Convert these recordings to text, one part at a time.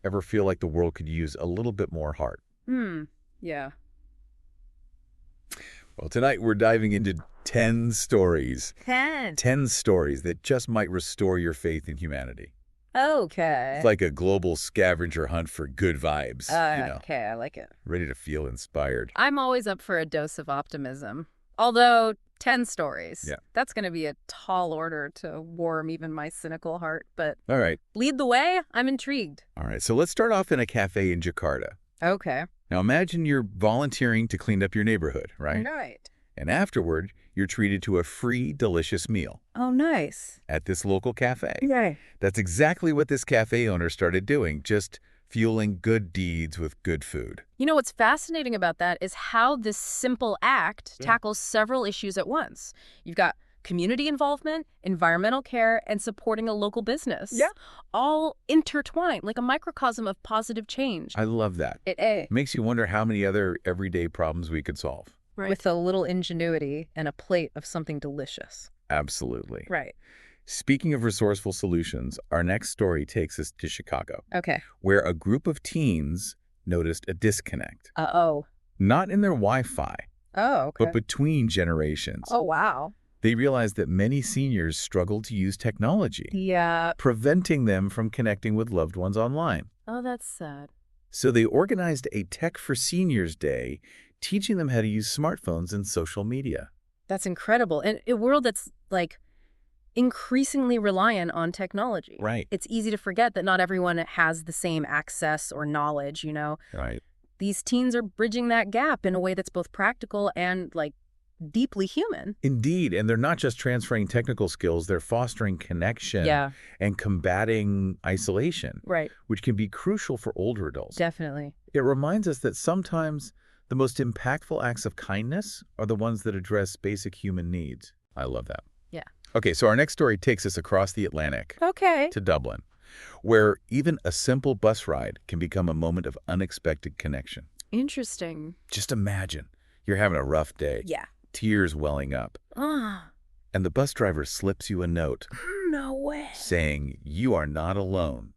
Ever feel like the world could use a little bit more heart? Yeah. Well, tonight we're diving into 10 stories. 10. 10 stories that just might restore your faith in humanity. It's Okay. like a global scavenger hunt for good vibes. Okay, I like it. Ready to feel inspired. I'm always up for a dose of optimism. Although, 10 stories. Yeah. That's going to be a tall order to warm even my cynical heart. But All right. lead the way. I'm intrigued. All right. So let's start off in a cafe in Jakarta. Okay. Now imagine you're volunteering to clean up your neighborhood, right? Right. And afterward, you're treated to a free, delicious meal Oh, nice. at this local cafe. Yay. That's exactly what this cafe owner started doing, just fueling good deeds with good food. You know, what's fascinating about that is how this simple act tackles several issues at once. You've got community involvement, environmental care, and supporting a local business. Yeah. All intertwined, like a microcosm of positive change. I love that. It Makes you wonder how many other everyday problems we could solve. Right. With a little ingenuity and a plate of something delicious. Absolutely. Right. Speaking of resourceful solutions, our next story takes us to Chicago, Okay. where a group of teens noticed a disconnect. Uh-oh. Not in their Wi-Fi, Oh, okay. but between generations. Oh, wow. They realized that many seniors struggle to use technology, Yeah. preventing them from connecting with loved ones online. Oh, that's sad. So they organized a Tech for Seniors Day, teaching them how to use smartphones and social media. That's incredible. In a world that's, like, increasingly reliant on technology. Right. It's easy to forget that not everyone has the same access or knowledge, you know? Right. These teens are bridging that gap in a way that's both practical and, like, deeply human. Indeed, and they're not just transferring technical skills, they're fostering connection Yeah. and combating isolation, Right. which can be crucial for older adults. Definitely. It reminds us that sometimes the most impactful acts of kindness are the ones that address basic human needs. I love that. Yeah. Okay, so our next story takes us across the Atlantic Okay. to Dublin, where even a simple bus ride can become a moment of unexpected connection. Interesting. Just imagine you're having a rough day, Yeah. tears welling up, Ah. and the bus driver slips you a note No way. saying you are not alone.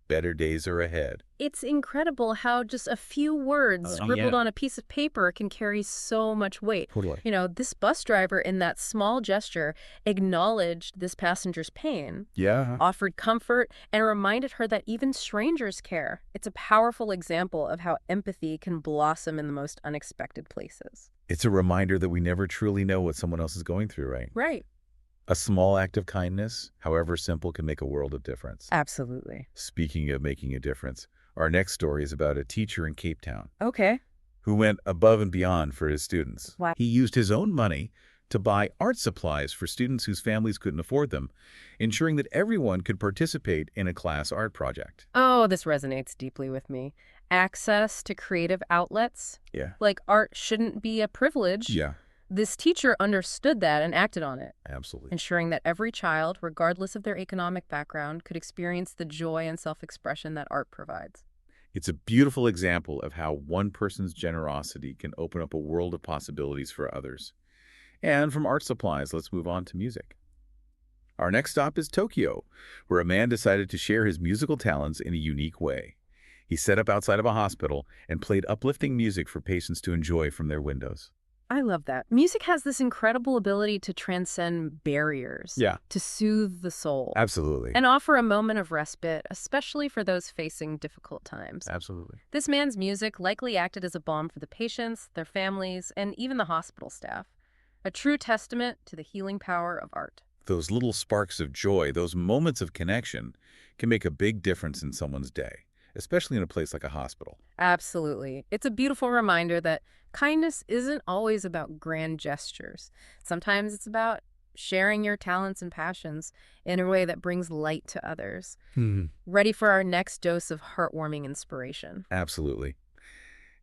Better days are ahead. It's incredible how just a few words scribbled on a piece of paper can carry so much weight. Totally. You know, this bus driver in that small gesture acknowledged this passenger's pain, Yeah. offered comfort, and reminded her that even strangers care. It's a powerful example of how empathy can blossom in the most unexpected places. It's a reminder that we never truly know what someone else is going through, right? Right. A small act of kindness, however simple, can make a world of difference. Absolutely. Speaking of making a difference, our next story is about a teacher in Cape Town Okay. who went above and beyond for his students. Wow. He used his own money to buy art supplies for students whose families couldn't afford them, ensuring that everyone could participate in a class art project. Oh, this resonates deeply with me. Access to creative outlets, Yeah. like art, shouldn't be a privilege. Yeah, This teacher understood that and acted on it, absolutely. ensuring that every child, regardless of their economic background, could experience the joy and self-expression that art provides. It's a beautiful example of how one person's generosity can open up a world of possibilities for others. And from art supplies, let's move on to music. Our next stop is Tokyo, where a man decided to share his musical talents in a unique way. He set up outside of a hospital and played uplifting music for patients to enjoy from their windows. I love that. Music has this incredible ability to transcend barriers, Yeah. to soothe the soul, Absolutely. and offer a moment of respite, especially for those facing difficult times. Absolutely. This man's music likely acted as a balm for the patients, their families, and even the hospital staff. A true testament to the healing power of art. Those little sparks of joy, those moments of connection, can make a big difference in someone's day, especially in a place like a hospital. Absolutely. It's a beautiful reminder that kindness isn't always about grand gestures. Sometimes it's about sharing your talents and passions in a way that brings light to others. Ready for our next dose of heartwarming inspiration. Absolutely.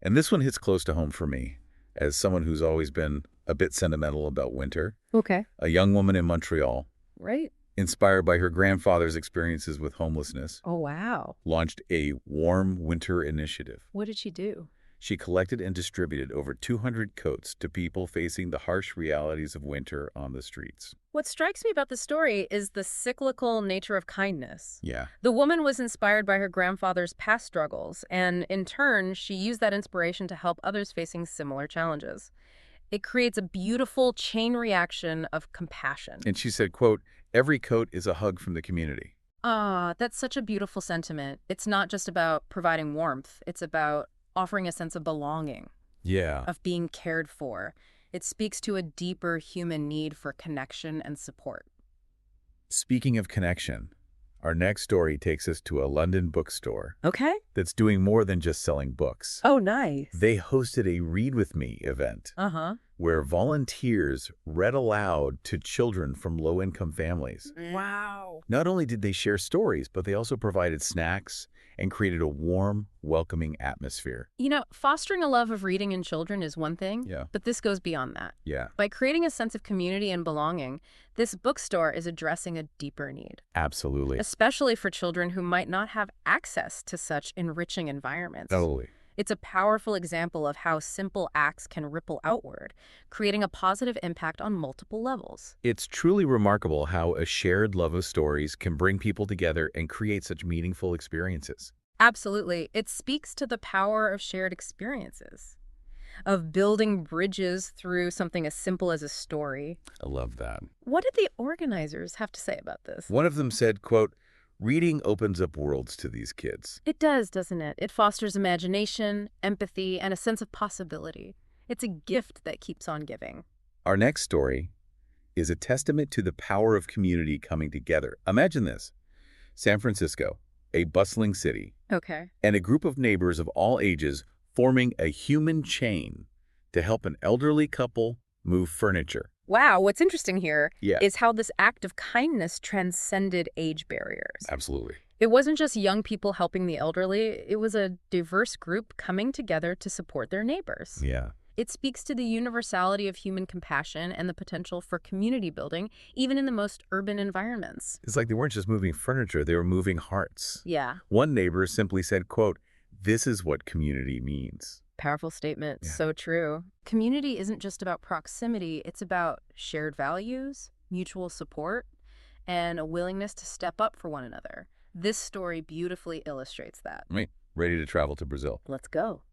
And this one hits close to home for me, as someone who's always been a bit sentimental about winter. Okay. A young woman in Montreal, Right? inspired by her grandfather's experiences with homelessness, Oh, wow. launched a warm winter initiative. What did she do? She collected and distributed over 200 coats to people facing the harsh realities of winter on the streets. What strikes me about the story is the cyclical nature of kindness. Yeah, The woman was inspired by her grandfather's past struggles, and in turn, she used that inspiration to help others facing similar challenges. It creates a beautiful chain reaction of compassion. and she said, quote, "Every coat is a hug from the community." Ah, that's such a beautiful sentiment. It's not just about providing warmth. It's about offering a sense of belonging, Yeah. of being cared for. It speaks to a deeper human need for connection and support. Speaking of connection, our next story takes us to a London bookstore Okay. that's doing more than just selling books. Oh, nice. They hosted a Read With Me event Uh-huh. where volunteers read aloud to children from low-income families. Wow. Not only did they share stories, but they also provided snacks and created a warm, welcoming atmosphere. You know, fostering a love of reading in children is one thing, Yeah. but this goes beyond that. Yeah, By creating a sense of community and belonging, this bookstore is addressing a deeper need, absolutely. especially for children who might not have access to such enriching environments. Totally. It's a powerful example of how simple acts can ripple outward, creating a positive impact on multiple levels. It's truly remarkable how a shared love of stories can bring people together and create such meaningful experiences. Absolutely. It speaks to the power of shared experiences, of building bridges through something as simple as a story. I love that. What did the organizers have to say about this? One of them said, quote, "Reading opens up worlds to these kids." It does, doesn't it? It fosters imagination, empathy, and a sense of possibility. It's a gift that keeps on giving. Our next story is a testament to the power of community coming together. Imagine this: San Francisco, a bustling city, Okay. and a group of neighbors of all ages forming a human chain to help an elderly couple move furniture. Wow, what's interesting here Yeah, is how this act of kindness transcended age barriers. absolutely. It wasn't just young people helping the elderly, it was a diverse group coming together to support their neighbors. Yeah, It speaks to the universality of human compassion and the potential for community building, even in the most urban environments. it's like they weren't just moving furniture, they were moving hearts. Yeah, One neighbor simply said, quote, "This is what community means." powerful statement. Yeah. So true. Community isn't just about proximity, it's about shared values, mutual support, and a willingness to step up for one another. This story beautifully illustrates that. Right, ready to travel to Brazil. Let's go.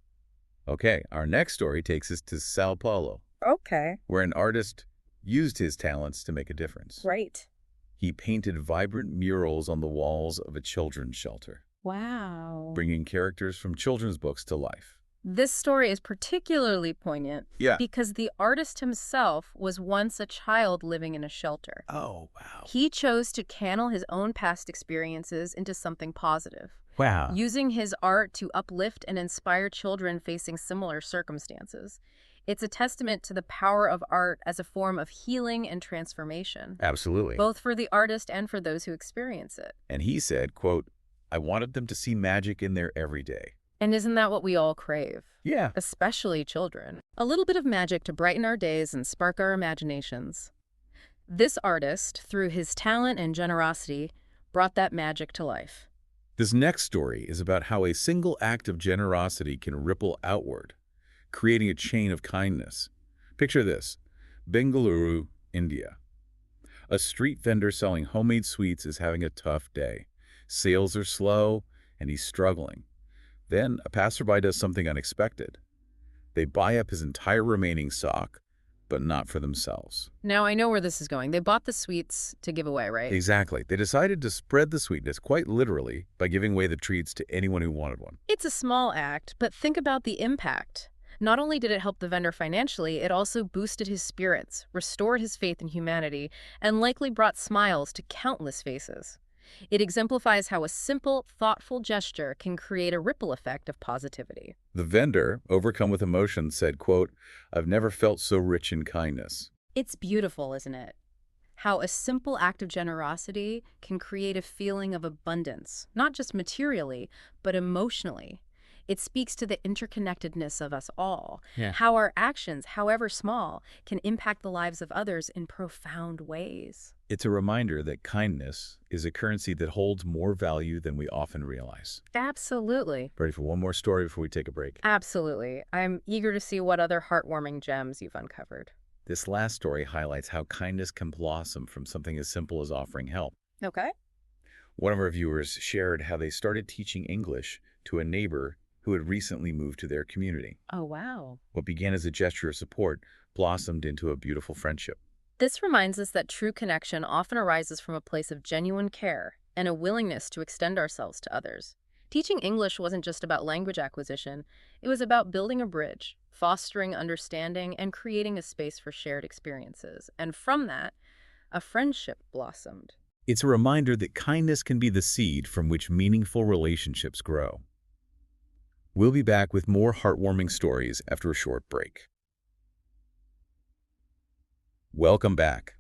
Okay, our next story takes us to Sao Paulo, Okay. where an artist used his talents to make a difference. Right. He painted vibrant murals on the walls of a children's shelter, Wow. bringing characters from children's books to life. This story is particularly poignant Yeah. because the artist himself was once a child living in a shelter. Oh, wow. He chose to channel his own past experiences into something positive, Wow. using his art to uplift and inspire children facing similar circumstances. It's a testament to the power of art as a form of healing and transformation, Absolutely. both for the artist and for those who experience it. And he said, quote, "I wanted them to see magic in their everyday." And isn't that what we all crave? Yeah. Especially children. A little bit of magic to brighten our days and spark our imaginations. This artist, through his talent and generosity, brought that magic to life. This next story is about how a single act of generosity can ripple outward, creating a chain of kindness. Picture this: Bengaluru, India. A street vendor selling homemade sweets is having a tough day. Sales are slow, and he's struggling. Then a passerby does something unexpected. They buy up his entire remaining stock, but not for themselves. Now, I know where this is going. They bought the sweets to give away, right? Exactly. They decided to spread the sweetness, quite literally, by giving away the treats to anyone who wanted one. It's a small act, but think about the impact. Not only did it help the vendor financially, it also boosted his spirits, restored his faith in humanity, and likely brought smiles to countless faces. It exemplifies how a simple, thoughtful gesture can create a ripple effect of positivity. The vendor, overcome with emotion, said, quote, "I've never felt so rich in kindness." It's beautiful, isn't it? How a simple act of generosity can create a feeling of abundance, not just materially, but emotionally. It speaks to the interconnectedness of us all, how our actions, however small, can impact the lives of others in profound ways. It's a reminder that kindness is a currency that holds more value than we often realize. Absolutely. Ready for one more story before we take a break? Absolutely. I'm eager to see what other heartwarming gems you've uncovered. This last story highlights how kindness can blossom from something as simple as offering help. Okay. One of our viewers shared how they started teaching English to a neighbor who had recently moved to their community. Oh, wow. What began as a gesture of support blossomed into a beautiful friendship. This reminds us that true connection often arises from a place of genuine care and a willingness to extend ourselves to others. Teaching English wasn't just about language acquisition, it was about building a bridge, fostering understanding, and creating a space for shared experiences. And from that, a friendship blossomed. It's a reminder that kindness can be the seed from which meaningful relationships grow. We'll be back with more heartwarming stories after a short break. Welcome back.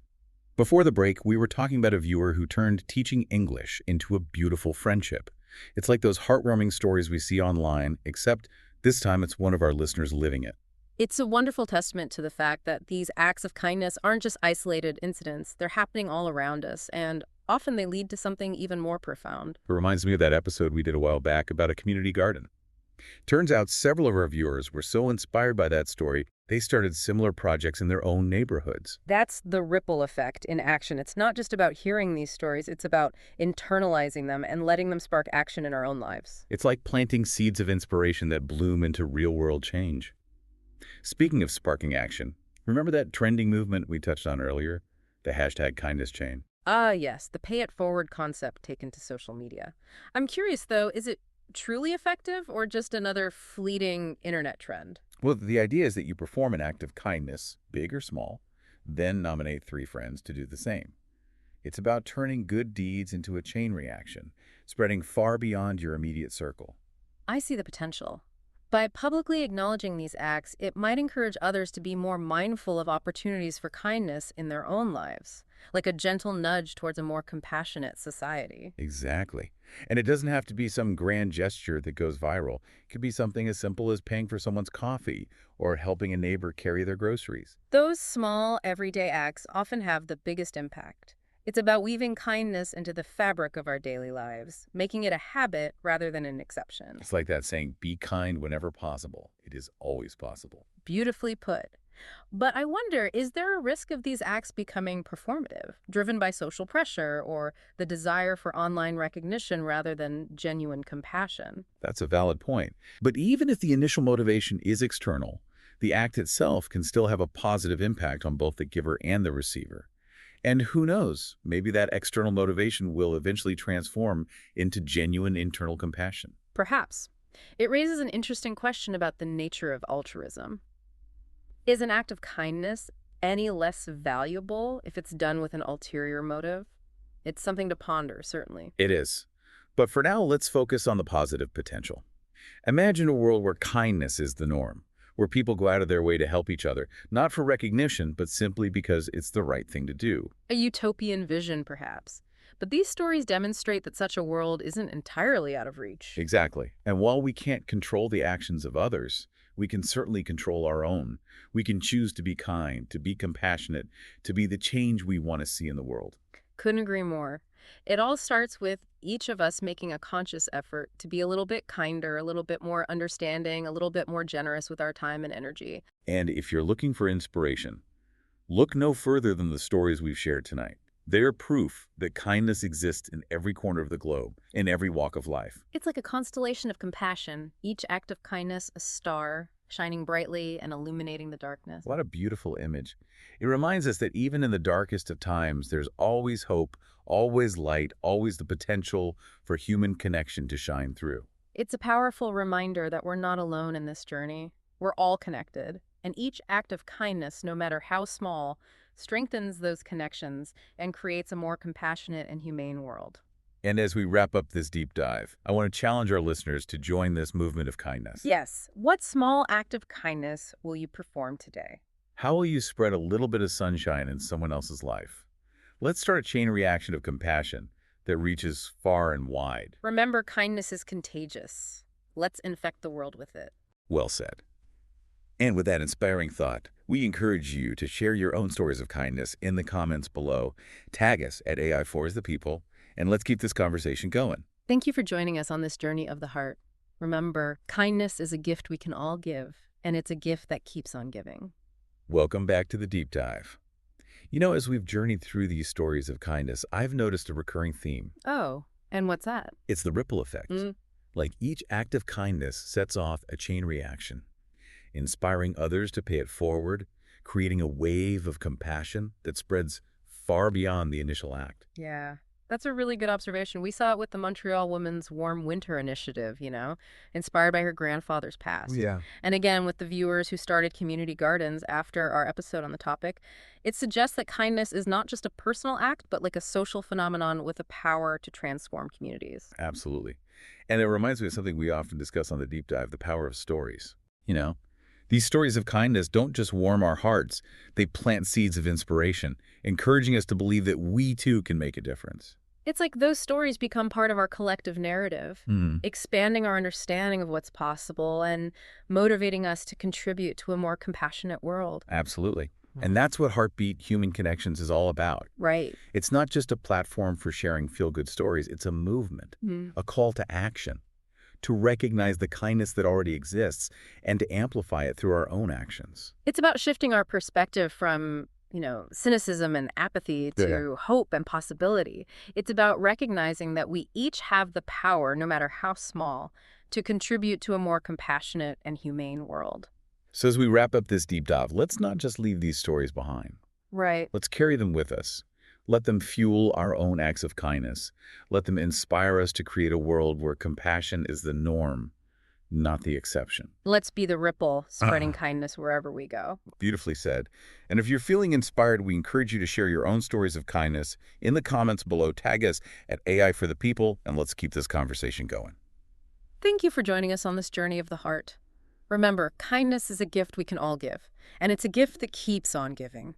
Before the break, we were talking about a viewer who turned teaching English into a beautiful friendship. It's like those heartwarming stories we see online, except this time it's one of our listeners living it. It's a wonderful testament to the fact that these acts of kindness aren't just isolated incidents, they're happening all around us, and often they lead to something even more profound. It reminds me of that episode we did a while back about a community garden. Turns out several of our viewers were so inspired by that story, they started similar projects in their own neighborhoods. That's the ripple effect in action. It's not just about hearing these stories, it's about internalizing them and letting them spark action in our own lives. It's like planting seeds of inspiration that bloom into real-world change. Speaking of sparking action, remember that trending movement we touched on earlier? The hashtag kindness chain. Ah, yes, the pay it forward concept taken to social media. I'm curious, though, is it truly effective or just another fleeting internet trend? Well, the idea is that you perform an act of kindness, big or small, then nominate 3 friends to do the same. It's about turning good deeds into a chain reaction, spreading far beyond your immediate circle. I see the potential. By publicly acknowledging these acts, it might encourage others to be more mindful of opportunities for kindness in their own lives, like a gentle nudge towards a more compassionate society. Exactly. And it doesn't have to be some grand gesture that goes viral. It could be something as simple as paying for someone's coffee or helping a neighbor carry their groceries. Those small, everyday acts often have the biggest impact. It's about weaving kindness into the fabric of our daily lives, making it a habit rather than an exception. It's like that saying, be kind whenever possible. It is always possible. Beautifully put. But I wonder, is there a risk of these acts becoming performative, driven by social pressure or the desire for online recognition rather than genuine compassion? That's a valid point. But even if the initial motivation is external, the act itself can still have a positive impact on both the giver and the receiver. And who knows, maybe that external motivation will eventually transform into genuine internal compassion. Perhaps. It raises an interesting question about the nature of altruism. Is an act of kindness any less valuable if it's done with an ulterior motive? It's something to ponder, certainly. It is. But for now, let's focus on the positive potential. Imagine a world where kindness is the norm, where people go out of their way to help each other, not for recognition, but simply because it's the right thing to do. A utopian vision, perhaps. But these stories demonstrate that such a world isn't entirely out of reach. Exactly. And while we can't control the actions of others, we can certainly control our own. We can choose to be kind, to be compassionate, to be the change we want to see in the world. Couldn't agree more. It all starts with each of us making a conscious effort to be a little bit kinder, a little bit more understanding, a little bit more generous with our time and energy. And if you're looking for inspiration, look no further than the stories we've shared tonight. They're proof that kindness exists in every corner of the globe, in every walk of life. It's like a constellation of compassion, each act of kindness a star, shining brightly and illuminating the darkness. What a beautiful image. It reminds us that even in the darkest of times, there's always hope, always light, always the potential for human connection to shine through. It's a powerful reminder that we're not alone in this journey. We're all connected, and each act of kindness, no matter how small, strengthens those connections and creates a more compassionate and humane world. And as we wrap up this deep dive, I want to challenge our listeners to join this movement of kindness. Yes, what small act of kindness will you perform today? How will you spread a little bit of sunshine in someone else's life? Let's start a chain reaction of compassion that reaches far and wide. Remember, kindness is contagious. Let's infect the world with it. Well said. And with that inspiring thought, We encourage you to share your own stories of kindness in the comments below. Tag us at AI for the People, and let's keep this conversation going. Thank you for joining us on this journey of the heart. Remember, kindness is a gift we can all give, and it's a gift that keeps on giving. Welcome back to the deep dive. You know, as we've journeyed through these stories of kindness, I've noticed a recurring theme. Oh, and what's that? It's the ripple effect. Like each act of kindness sets off a chain reaction, inspiring others to pay it forward, creating a wave of compassion that spreads far beyond the initial act. Yeah, that's a really good observation. We saw it with the Montreal Women's Warm Winter Initiative, inspired by her grandfather's past. Yeah. And again, with the viewers who started community gardens after our episode on the topic, it suggests that kindness is not just a personal act, but like a social phenomenon with the power to transform communities. Absolutely. And it reminds me of something we often discuss on the deep dive, the power of stories. These stories of kindness don't just warm our hearts, they plant seeds of inspiration, encouraging us to believe that we too can make a difference. It's like those stories become part of our collective narrative, expanding our understanding of what's possible and motivating us to contribute to a more compassionate world. Absolutely. And that's what Heartbeat Human Connections is all about. Right. It's not just a platform for sharing feel-good stories, it's a movement, a call to action, to recognize the kindness that already exists and to amplify it through our own actions. It's about shifting our perspective from, cynicism and apathy to hope and possibility. It's about recognizing that we each have the power, no matter how small, to contribute to a more compassionate and humane world. So as we wrap up this deep dive, let's not just leave these stories behind. Right. Let's carry them with us. Let them fuel our own acts of kindness. Let them inspire us to create a world where compassion is the norm, not the exception. Let's be the ripple, spreading kindness wherever we go. Beautifully said. And if you're feeling inspired, we encourage you to share your own stories of kindness in the comments below. Tag us at AI for the People, and let's keep this conversation going. Thank you for joining us on this journey of the heart. Remember, kindness is a gift we can all give, and it's a gift that keeps on giving.